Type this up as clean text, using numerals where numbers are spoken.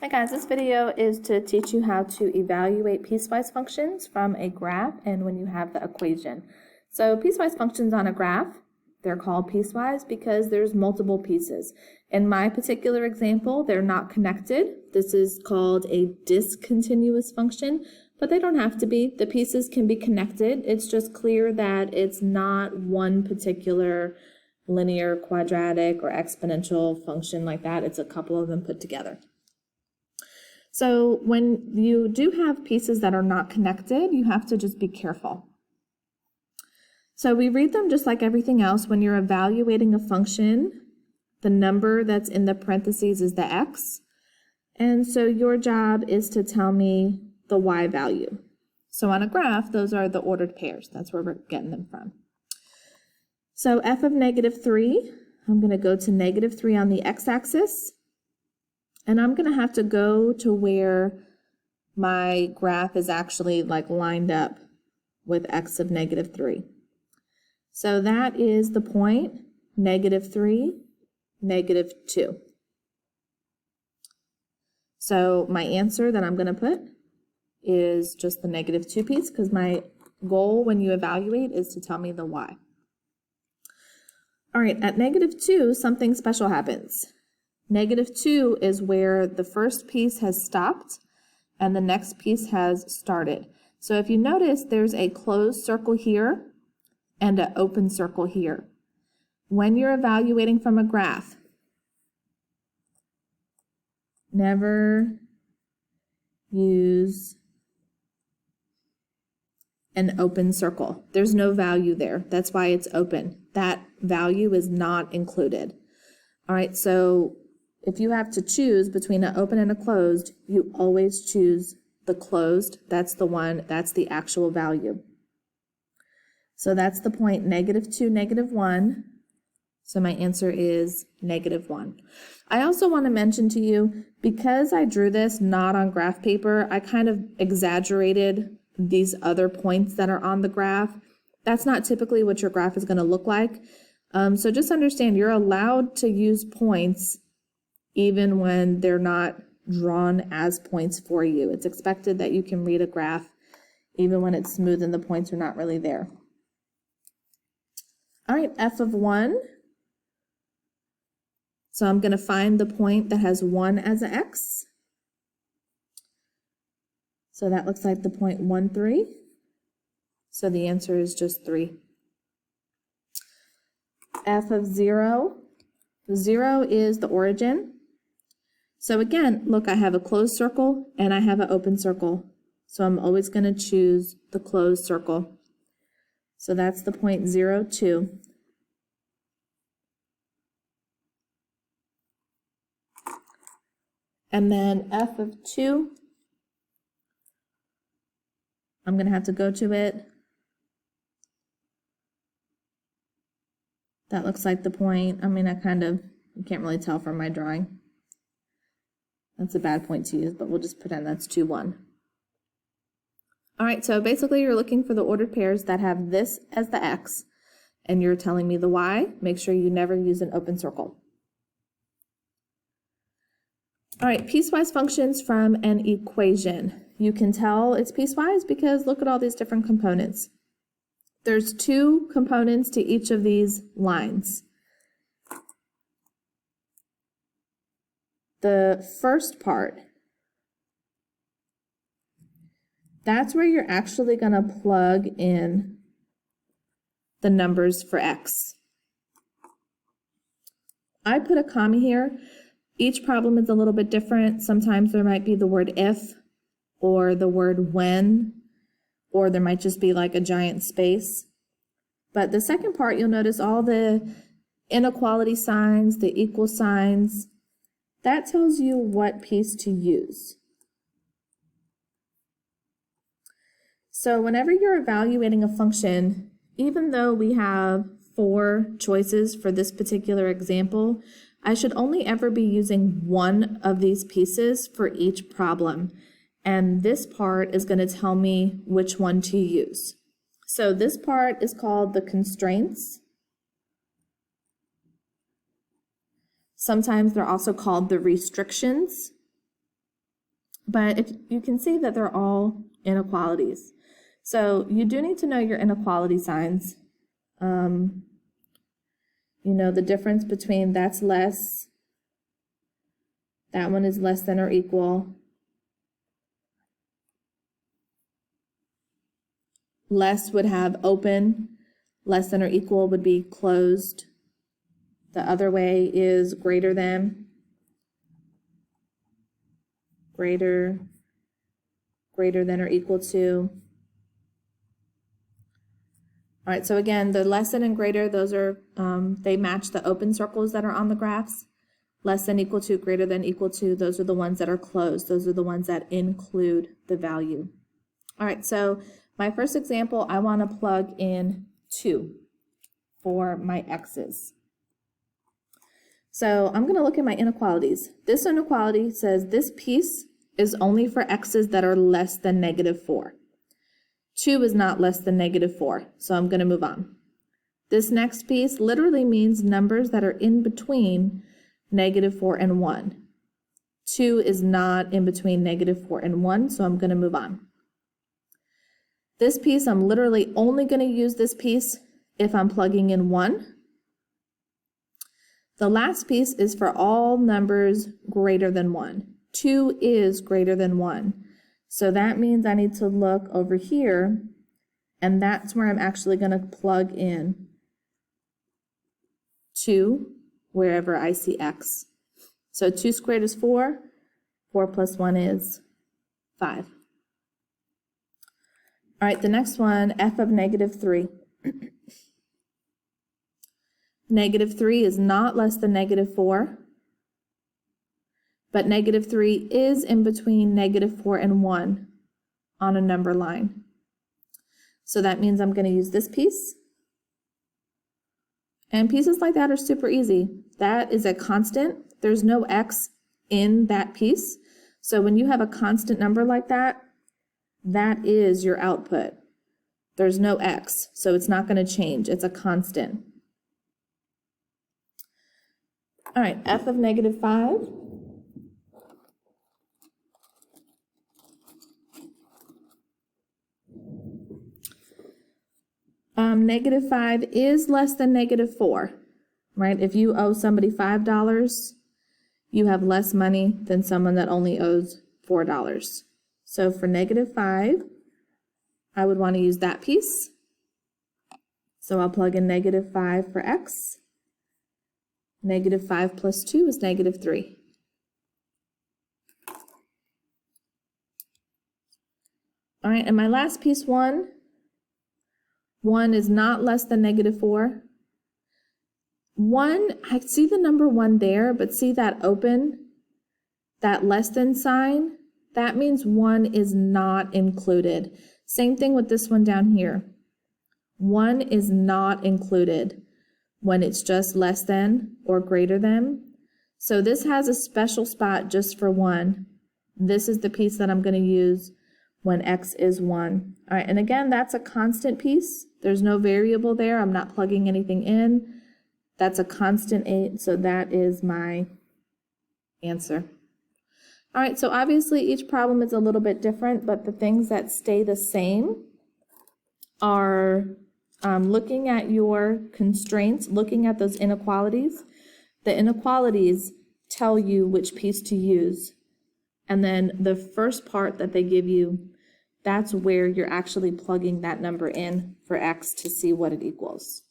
Hi guys, this video is to teach you how to evaluate piecewise functions from a graph and when you have the equation. So piecewise functions on a graph, they're called piecewise because there's multiple pieces. In my particular example, they're not connected. This is called a discontinuous function, but they don't have to be. The pieces can be connected. It's just clear that it's not one particular linear, quadratic, or exponential function like that. It's a couple of them put together. So when you do have pieces that are not connected, you have to just be careful. So we read them just like everything else. When you're evaluating a function, the number that's in the parentheses is the x. And so your job is to tell me the y value. So on a graph, those are the ordered pairs. That's where we're getting them from. So f of -3, I'm going to go to -3 on the x-axis. And I'm going to have to go to where my graph is actually like lined up with x of -3. So that is the point -3, -2. So my answer that I'm going to put is just the -2 piece because my goal when you evaluate is to tell me the y. All right, at -2, something special happens. -2 is where the first piece has stopped and the next piece has started. So if you notice, there's a closed circle here and an open circle here. When you're evaluating from a graph, never use an open circle. There's no value there. That's why it's open. That value is not included. All right, so if you have to choose between an open and a closed, you always choose the closed. That's the one, that's the actual value. So that's the point -2, -1. So my answer is -1. I also want to mention to you, because I drew this not on graph paper, I kind of exaggerated these other points that are on the graph. That's not typically what your graph is going to look like. So just understand you're allowed to use points even when they're not drawn as points for you. It's expected that you can read a graph even when it's smooth and the points are not really there. All right, f of 1. So I'm going to find the point that has 1 as an x. So that looks like the point 1, 3. So the answer is just 3. F of 0. 0 is the origin. So again, look, I have a closed circle and I have an open circle. So I'm always going to choose the closed circle. So that's the point 0, 2. And then f of 2, I'm going to have to go to it. That looks like the point. I mean, you can't really tell from my drawing. That's a bad point to use, but we'll just pretend that's 2, 1. All right, so basically you're looking for the ordered pairs that have this as the x, and you're telling me the y. Make sure you never use an open circle. All right, piecewise functions from an equation. You can tell it's piecewise because look at all these different components. There's 2 components to each of these lines. The first part, that's where you're actually going to plug in the numbers for x. I put a comma here. Each problem is a little bit different. Sometimes there might be the word if or the word when, or there might just be like a giant space. But the second part, you'll notice all the inequality signs, the equal signs. That tells you what piece to use. So whenever you're evaluating a function, even though we have 4 choices for this particular example, I should only ever be using one of these pieces for each problem. And this part is going to tell me which one to use. So this part is called the constraints. Sometimes they're also called the restrictions. But if you can see that they're all inequalities. So you do need to know your inequality signs. You know the difference between that's less, that one is less than or equal. Less would have open, less than or equal would be closed. The other way is greater than, greater than or equal to. All right, so again, the less than and greater, those are, they match the open circles that are on the graphs. Less than, equal to, greater than, equal to, those are the ones that are closed. Those are the ones that include the value. All right, so my first example, I want to plug in 2 for my x's. So I'm going to look at my inequalities. This inequality says this piece is only for x's that are less than -4. 2 is not less than -4, so I'm going to move on. This next piece literally means numbers that are in between -4 and 1. 2 is not in between -4 and 1, so I'm going to move on. This piece, I'm literally only going to use this piece if I'm plugging in 1. The last piece is for all numbers greater than 1. 2 is greater than 1. So that means I need to look over here, and that's where I'm actually going to plug in 2 wherever I see x. So 2 squared is 4. 4 plus 1 is 5. All right, the next one, f of -3. -3 is not less than -4. But -3 is in between -4 and 1 on a number line. So that means I'm going to use this piece. And pieces like that are super easy. That is a constant. There's no x in that piece. So when you have a constant number like that, that is your output. There's no x, so it's not going to change. It's a constant. All right, f of -5. -5 is less than -4, right? If you owe somebody $5, you have less money than someone that only owes $4. So for -5, I would want to use that piece. So I'll plug in -5 for x. -5 plus 2 is -3. All right, and my last piece, 1 is not less than -4. 1, I see the number 1 there, but see that open, that less than sign? That means 1 is not included. Same thing with this one down here. 1 is not included when it's just less than or greater than. So this has a special spot just for 1. This is the piece that I'm going to use when x is 1. All right, and again, that's a constant piece. There's no variable there. I'm not plugging anything in. That's a constant 8, so that is my answer. All right, so obviously each problem is a little bit different, but the things that stay the same are looking at your constraints, looking at those inequalities. The inequalities tell you which piece to use. And then the first part that they give you, that's where you're actually plugging that number in for x to see what it equals.